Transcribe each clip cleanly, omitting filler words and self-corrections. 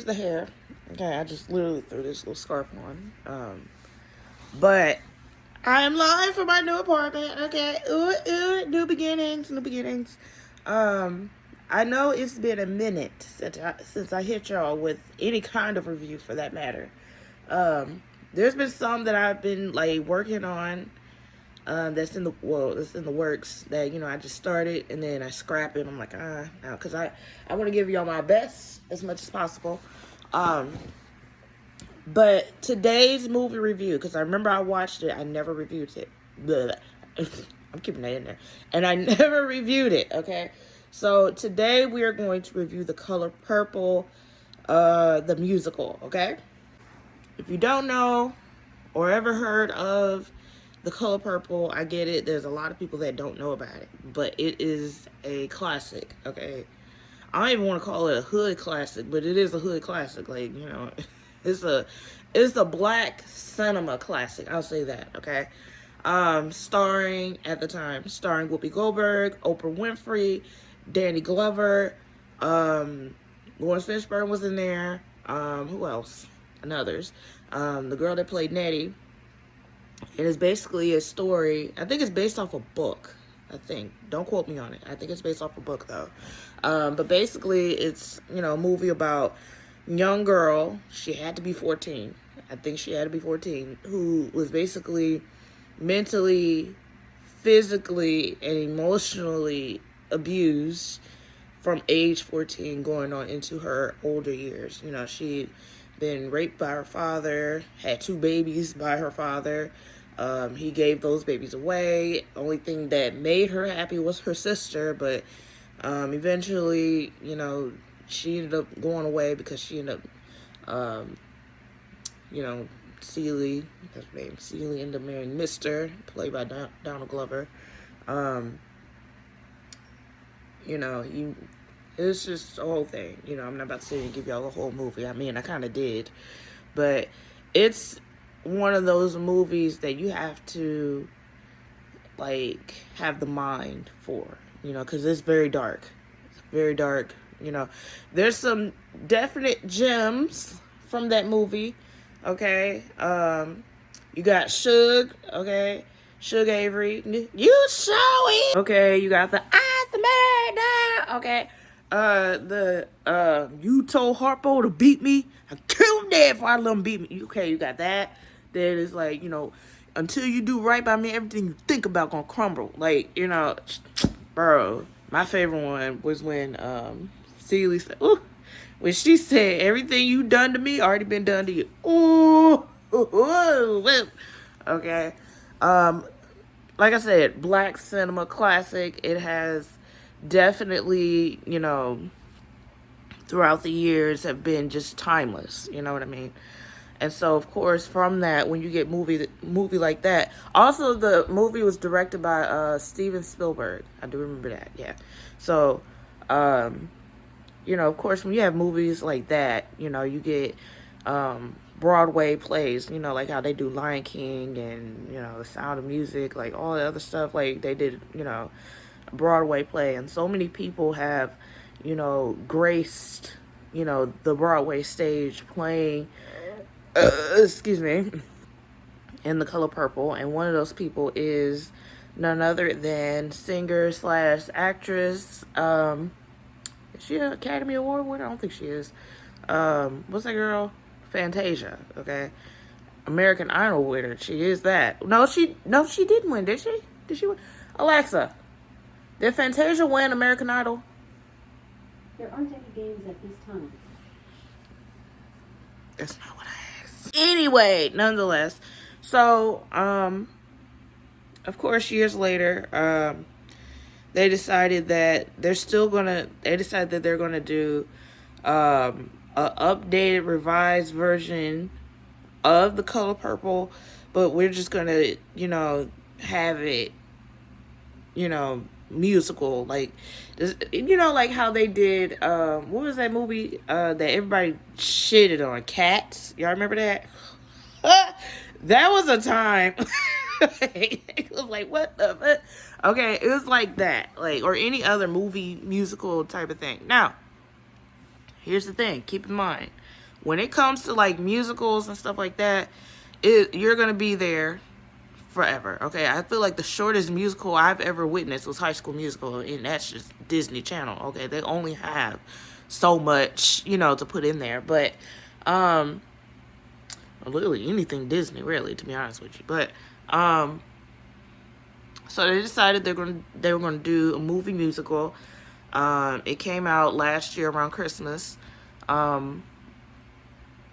excuse the hair. Okay, I just literally threw this little scarf on. But I am live from my new apartment. Okay, new beginnings, new beginnings. I know it's been a minute since I hit y'all with any kind of review, for that matter. There's been some that I've been like working on. That's in the works that I just started, and then I scrap it. I'm like, no, because I want to give y'all my best as much as possible. But today's movie review, because I remember I watched it, I never reviewed it. Blah. I'm keeping that in there, and I never reviewed it. Okay, so today we are going to review The Color Purple, the musical. Okay, if you don't know or ever heard of The Color Purple, I get it. There's a lot of people that don't know about it, but it is a classic, okay? I don't even want to call it a hood classic, but it is a hood classic. Like, it's a black cinema classic. I'll say that, okay? Starring Whoopi Goldberg, Oprah Winfrey, Danny Glover, Lawrence Fishburne was in there. Who else? And others. The girl that played Nettie. It is basically a story. I think it's based off a book. I think. Don't quote me on it. I think it's based off a book, though. But basically, it's, a movie about a young girl. She had to be 14. I think she had to be 14. Who was basically mentally, physically, and emotionally abused from age 14 going on into her older years. She'd been raped by her father, had 2 babies by her father. He gave those babies away. Only thing that made her happy was her sister, but eventually, she ended up going away because she ended up, Celie, that's her name, Celie ended up marrying Mr., played by Donald Glover. It's just the whole thing. I'm not about to sit here and give y'all the whole movie. I mean, I kind of did. But it's one of those movies that you have to, have the mind for, because it's very dark. It's very dark, There's some definite gems from that movie, okay? You got Suge, okay? Suge Avery. You show it! Okay, you got the Iceman, okay? You told Harpo to beat me. I killed him dead before I let him beat me. Okay, you got that. Then it's like, until you do right by me, everything you think about gonna crumble. Like, bro, my favorite one was when, Celie said, ooh, when she said, everything you done to me already been done to you. Ooh, okay. Like I said, black cinema classic. It has definitely, throughout the years have been just timeless. You know what I mean? And so, of course, from that, when you get movie like that, also the movie was directed by Steven Spielberg. I do remember that, yeah. So, of course, when you have movies like that, you get Broadway plays, like how they do Lion King and, The Sound of Music, like all the other stuff, like they did, Broadway play. And so many people have, graced, the Broadway stage playing, excuse me, in The Color Purple. And one of those people is none other than singer slash actress, is she an Academy Award winner? I don't think she is. What's that girl? Fantasia, okay? American Idol winner. She is that. No, she didn't win, did she? Did she win? Alexa, did Fantasia win American Idol? There aren't any games at this time. That's not what I asked. Anyway, nonetheless. So, of course, years later, they decided that they're gonna do a updated, revised version of The Color Purple, but we're just gonna, have it, musical, like this, like how they did, what was that movie that everybody shitted on, Cats? Y'all remember that? That was a time. It was like, what the fuck? Okay, it was like that, like, or any other movie musical type of thing. Now, here's the thing, keep in mind, when it comes to like musicals and stuff like that, you're gonna be there forever. Okay, I feel like the shortest musical I've ever witnessed was High School Musical, and that's just Disney Channel. Okay, they only have so much, to put in there, but literally anything Disney, really, to be honest with you. But so they decided they were gonna do a movie musical. It came out last year around Christmas.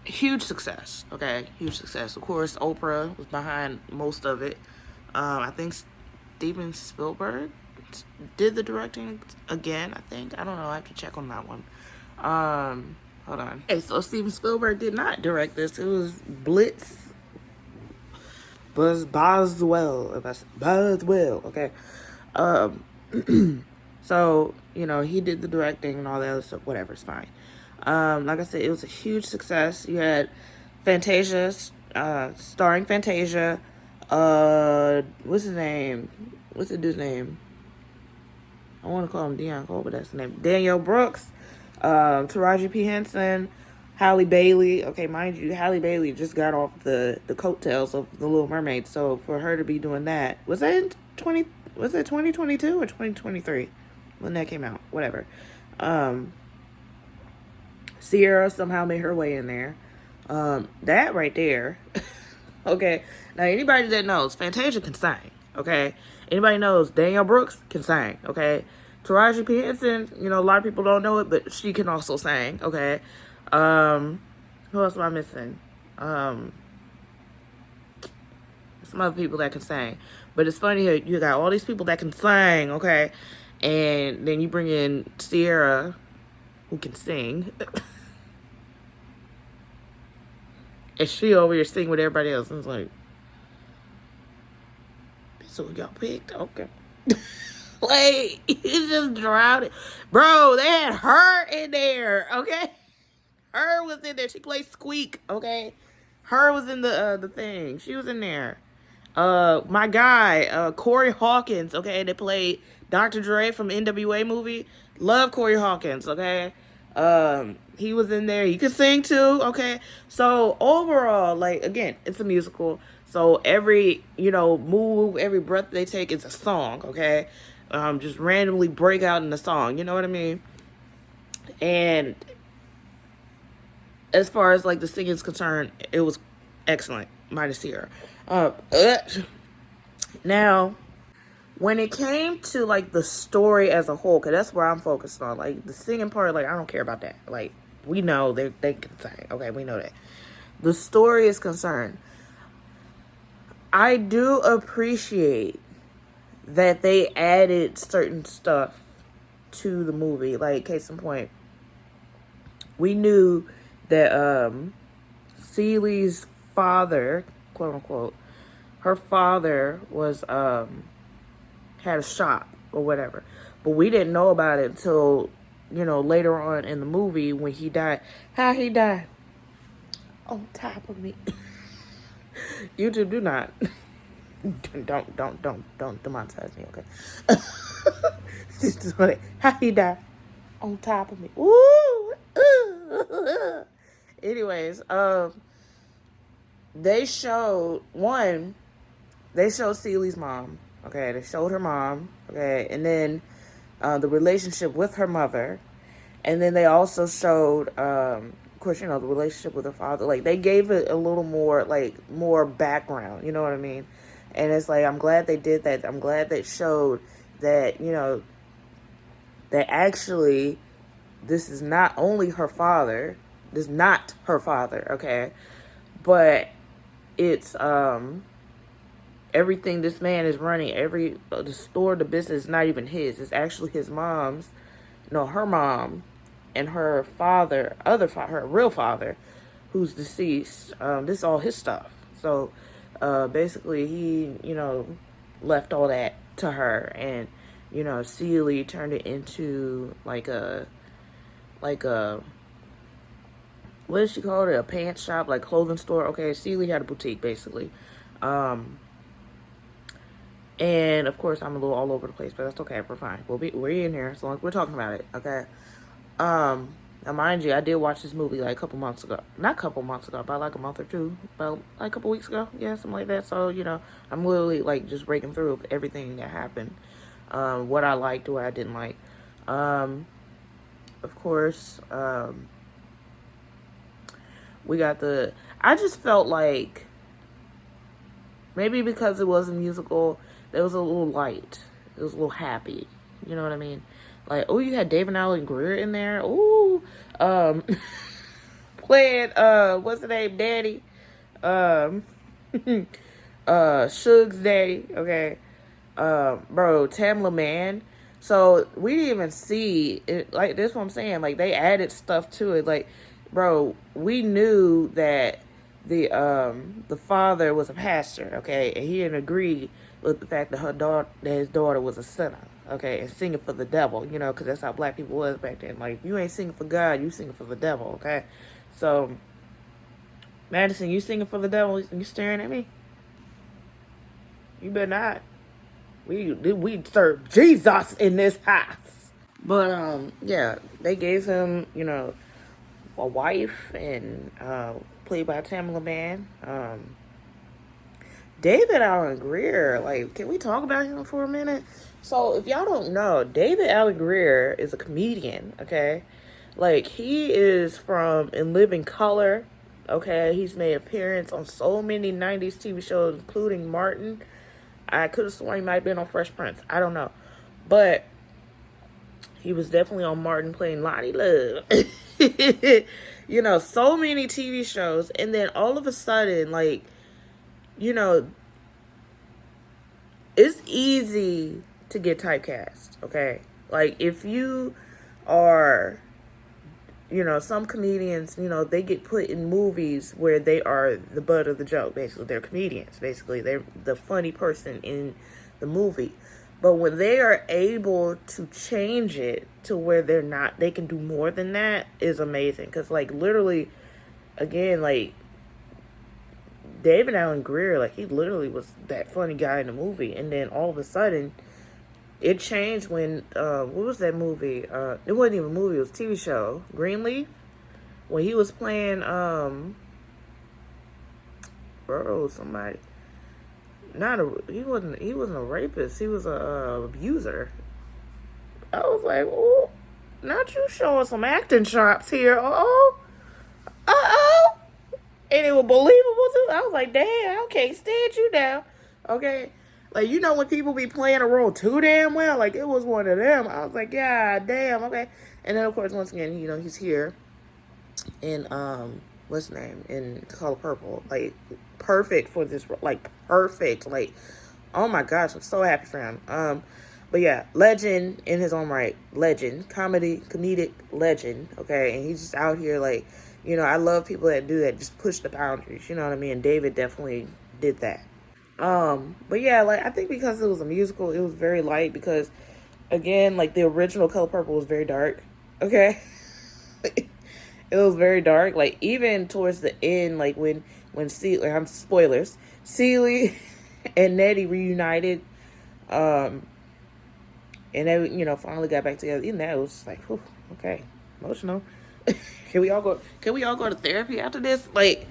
Huge success. Okay, huge success. Of course, Oprah was behind most of it. I think Steven Spielberg did the directing again. I don't know. I have to check on that one. Hold on. Okay, so Steven Spielberg did not direct this. It was Blitz Boswell. Boswell. Okay. So he did the directing and all that other stuff. Whatever, it's fine. Like I said, it was a huge success. You had Fantasia, starring Fantasia. What's his name? What's the dude's name? I want to call him Deion Cole, but that's the name. Danielle Brooks, Taraji P. Henson, Halle Bailey. Okay, mind you, Halle Bailey just got off the coattails of The Little Mermaid, so for her to be doing that, was it 2022 or 2023 when that came out? Whatever. Sierra somehow made her way in there. That right there. Okay. Now, anybody that knows, Fantasia can sing. Okay. Anybody knows Danielle Brooks can sing. Okay. Taraji P. Henson, a lot of people don't know it, but she can also sing. Okay. Who else am I missing? Some other people that can sing. But it's funny, you got all these people that can sing. Okay. And then you bring in Sierra, who can sing. And she over here singing with everybody else. And it's like, so y'all picked? Okay. Like, it's just drowning. Bro, they had her in there, okay? Her was in there. She played Squeak, okay? Her was in the thing. She was in there. My guy, Corey Hawkins, okay? They played Dr. Dre from NWA movie. Love Corey Hawkins, okay? He was in there. He could sing too, okay? So overall, like, again, it's a musical. So every, move, every breath they take is a song, okay? Just randomly break out in a song, you know what I mean? And as far as like the singing is concerned, it was excellent, minus Sierra. Now, when it came to like the story as a whole, because that's where I'm focused on, like the singing part, like I don't care about that. Like we know they can sing, okay? We know that. The story is concerned. I do appreciate that they added certain stuff to the movie. Like case in point, we knew that Celie's father, quote unquote, her father was had a shop or whatever, but we didn't know about it until later on in the movie when he died. How he died? On top of me. YouTube, do not don't demonetize me, okay? How he died? On top of me. Woo! Anyways, they showed Celie's mom. Okay, they showed her mom. Okay, and then the relationship with her mother, and then they also showed, of course, the relationship with her father. Like they gave it a little more, like more background. You know what I mean? And it's like I'm glad they did that. I'm glad they showed that that actually this is not only her father. This is not her father. Okay, but it's everything this man is running, the store, the business is not even his. It's actually his mom's, her mom and her father, her real father, who's deceased. This is all his stuff. So basically he, left all that to her, and Celie turned it into like a what did she call it? A pants shop, like clothing store. Okay, Celie had a boutique basically. And of course I'm a little all over the place, but that's okay. We're fine. We're in here as long as we're talking about it. Okay. Now, mind you, I did watch this movie like a couple months ago. Not a couple months ago, about like a month or two. About like a couple weeks ago. Yeah, something like that. So, I'm literally like just breaking through of everything that happened. What I liked, what I didn't like. Of course, we got I just felt like maybe because it was a musical, it was a little light. It was a little happy. You know what I mean? Like, oh, you had David Allen Greer in there. Ooh, playing what's the name, Daddy? Suge's daddy. Okay, bro, Tamla Man. So we didn't even see it. Like, this what I'm saying. Like, they added stuff to it. Like, bro, we knew that the father was a pastor, okay, and he didn't agree with the fact that his daughter was a sinner, okay, and singing for the devil, because that's how black people was back then. Like, if you ain't singing for God, you singing for the devil, okay. So, Madison, you singing for the devil? You staring at me? You better not. We serve Jesus in this house. But yeah, they gave him, a wife, and played by Tamla Man. David Allen Greer, like, can we talk about him for a minute? So, if y'all don't know, David Allen Greer is a comedian, okay? Like, he is from In Living Color, okay? He's made appearance on so many 90s TV shows, including Martin. I could have sworn he might have been on Fresh Prince. I don't know. But he was definitely on Martin playing Lonnie Love. So many TV shows. And then all of a sudden, like, it's easy to get typecast, okay? Like, if you are, some comedians, they get put in movies where they are the butt of the joke, basically. They're comedians, basically. They're the funny person in the movie. But when they are able to change it to where they can do more than that, is amazing. Because, like, literally, again, like, David Allen Greer, like, he literally was that funny guy in the movie. And then all of a sudden, it changed when, what was that movie? It wasn't even a movie, it was a TV show. Greenleaf? When he was playing, somebody. He wasn't a rapist. He was a abuser. I was like, oh, not you showing some acting chops here. And it was believable too. I was like, damn, I can't stand you now. Okay. Like, when people be playing a role too damn well, like, it was one of them. I was like, God damn, okay. And then, of course, once again, he's here in, what's his name? In Color Purple. Like, perfect for this, like, perfect. Like, oh my gosh, I'm so happy for him. But yeah, legend in his own right. Legend. Comedic legend, okay? And he's just out here, like, I love people that do that, just push the boundaries, you know what I mean? And David definitely did that. But yeah, like, I think because it was a musical, it was very light because, again, like, the original Color Purple was very dark, okay? It was very dark, like, even towards the end, like, when Celie, spoilers, Celie and Nettie reunited, and they, finally got back together. Even that was like, whew, okay, emotional. Can we all go to therapy after this? Like,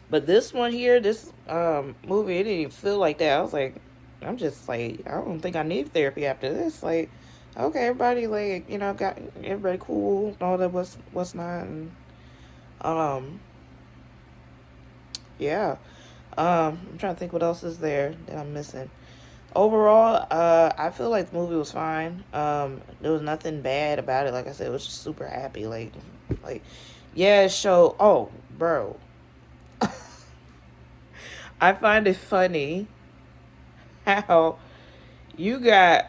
but this one here, this movie, it didn't even feel like that. I was like, I'm just like, I don't think I need therapy after this. Like, okay, everybody, like, got everybody cool, all that what's not, and yeah. I'm trying to think what else is there that I'm missing. Overall, I feel like the movie was fine. There was nothing bad about it. Like I said, it was just super happy. Like, yeah, show. Oh, bro. I find it funny how you got,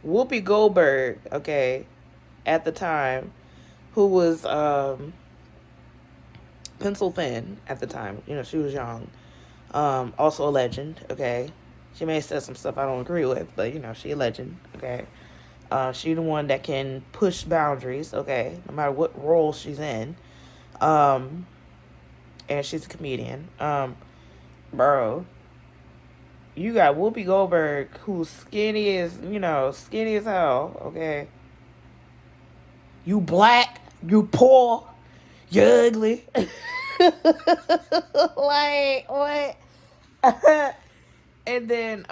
Whoopi Goldberg, okay, at the time, who was, pencil thin at the time. She was young. Also a legend, okay? She may have said some stuff I don't agree with, but, she a legend, okay? She the one that can push boundaries, okay? No matter what role she's in. And she's a comedian. Bro, You got Whoopi Goldberg, who's skinny as hell, okay? You black, you poor, you ugly. Like, what? And then,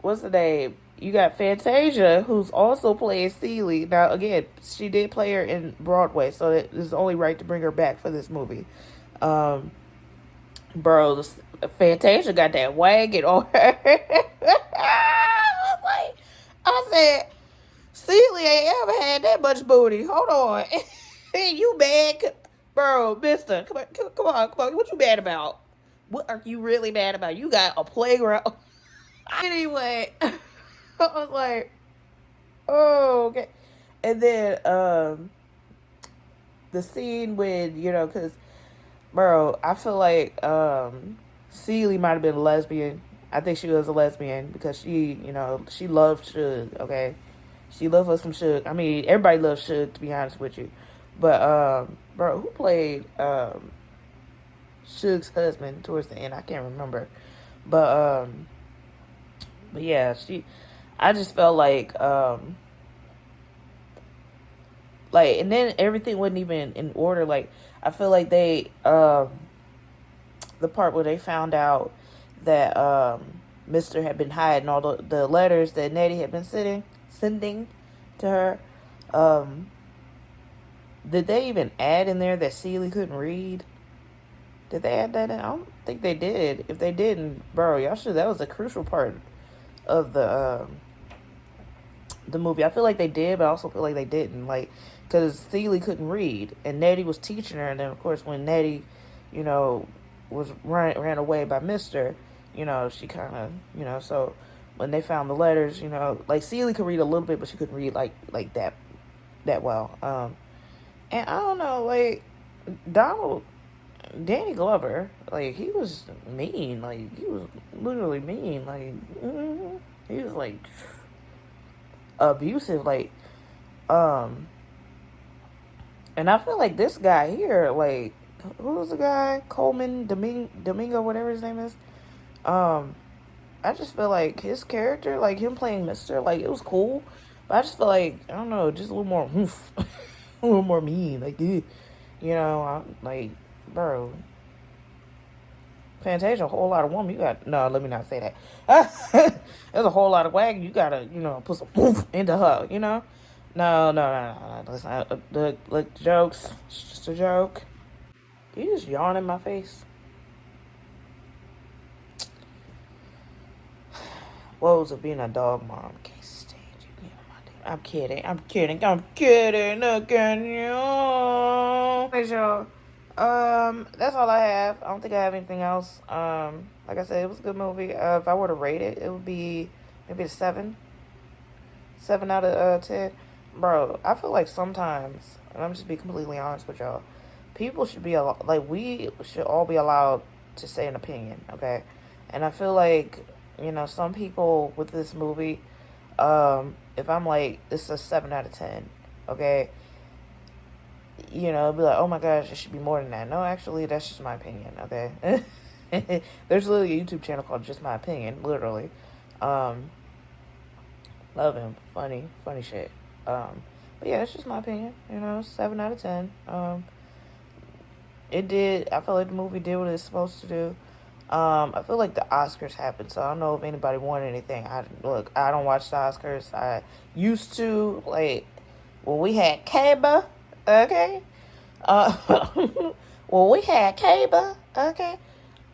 what's the name? You got Fantasia, who's also playing Celie. Now, again, she did play her in Broadway, so it is only right to bring her back for this movie. Bro, Fantasia got that wagon on her. I said, Celie ain't ever had that much booty. Hold on. You mad? Bro, mister, come on. What you mad about? What are you really mad about? You got a playground. Anyway, I was like, oh, okay. And then the scene when, because, bro, I feel like Celie might have been a lesbian. I think she was a lesbian because she loved Suge, okay? She loved her some Suge. I mean, everybody loves Suge, to be honest with you. But, bro, who played Suge's husband towards the end? I can't remember. But yeah, I just felt like, and then everything wasn't even in order. Like, I feel like they, the part where they found out that, Mr. had been hiding all the letters that Nettie had been sending to her, did they even add in there that Celie couldn't read? Did they add that in? I don't think they did. If they didn't, bro, y'all should. That was a crucial part of the movie. I feel like they did, but I also feel like they didn't. Like, because Celie couldn't read, and Nettie was teaching her, and then of course when Nettie, was ran away by Mister, she kind of, so when they found the letters, like Celie could read a little bit, but she couldn't read like that well. And I don't know, like Danny Glover, like he was mean, like he was literally mean, like he was like abusive, like and I feel like this guy here, like who was the guy, Coleman Domingo, whatever his name is. I just feel like his character, like him playing Mister, like it was cool, but I just feel like I don't know, just a little more a little more mean, like like, bro, Fantasia, a whole lot of woman. You got no. Let me not say that. There's a whole lot of wagon. You gotta, put some oomph into her. No. Listen, look, jokes. It's just a joke. You just yawn in my face. Woes of being a dog mom. Can't stand you. I'm kidding. Look at you. Hey, y'all. That's all I have. I don't think I have anything else. Like I said, it was a good movie. If I were to rate it, it would be maybe a 7 out of 10. Bro, I feel like sometimes, and I'm just be completely honest with y'all, people should be we should all be allowed to say an opinion, okay? And I feel like, some people with this movie, if I'm like, this is a 7 out of 10, okay? Be like, oh my gosh, it should be more than that. No, actually, that's just my opinion, okay? There's literally a YouTube channel called Just My Opinion, literally. Love him. Funny shit. But yeah, it's just my opinion, 7 out of 10. I feel like the movie did what it's supposed to do. I feel like the Oscars happened, so I don't know if anybody won anything. I don't watch the Oscars. I used to, like, when we had cable, okay? When we had cable, okay?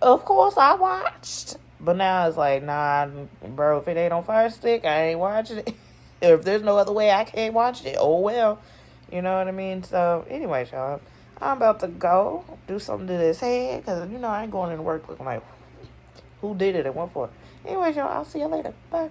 Of course I watched. But now it's like, nah, bro, if it ain't on Fire Stick, I ain't watching it. If there's no other way I can't watch it, oh well. You know what I mean? So, anyway, y'all, I'm about to go do something to this head, because, I ain't going into work looking like, who did it and what for? Anyway, y'all, I'll see you later. Bye.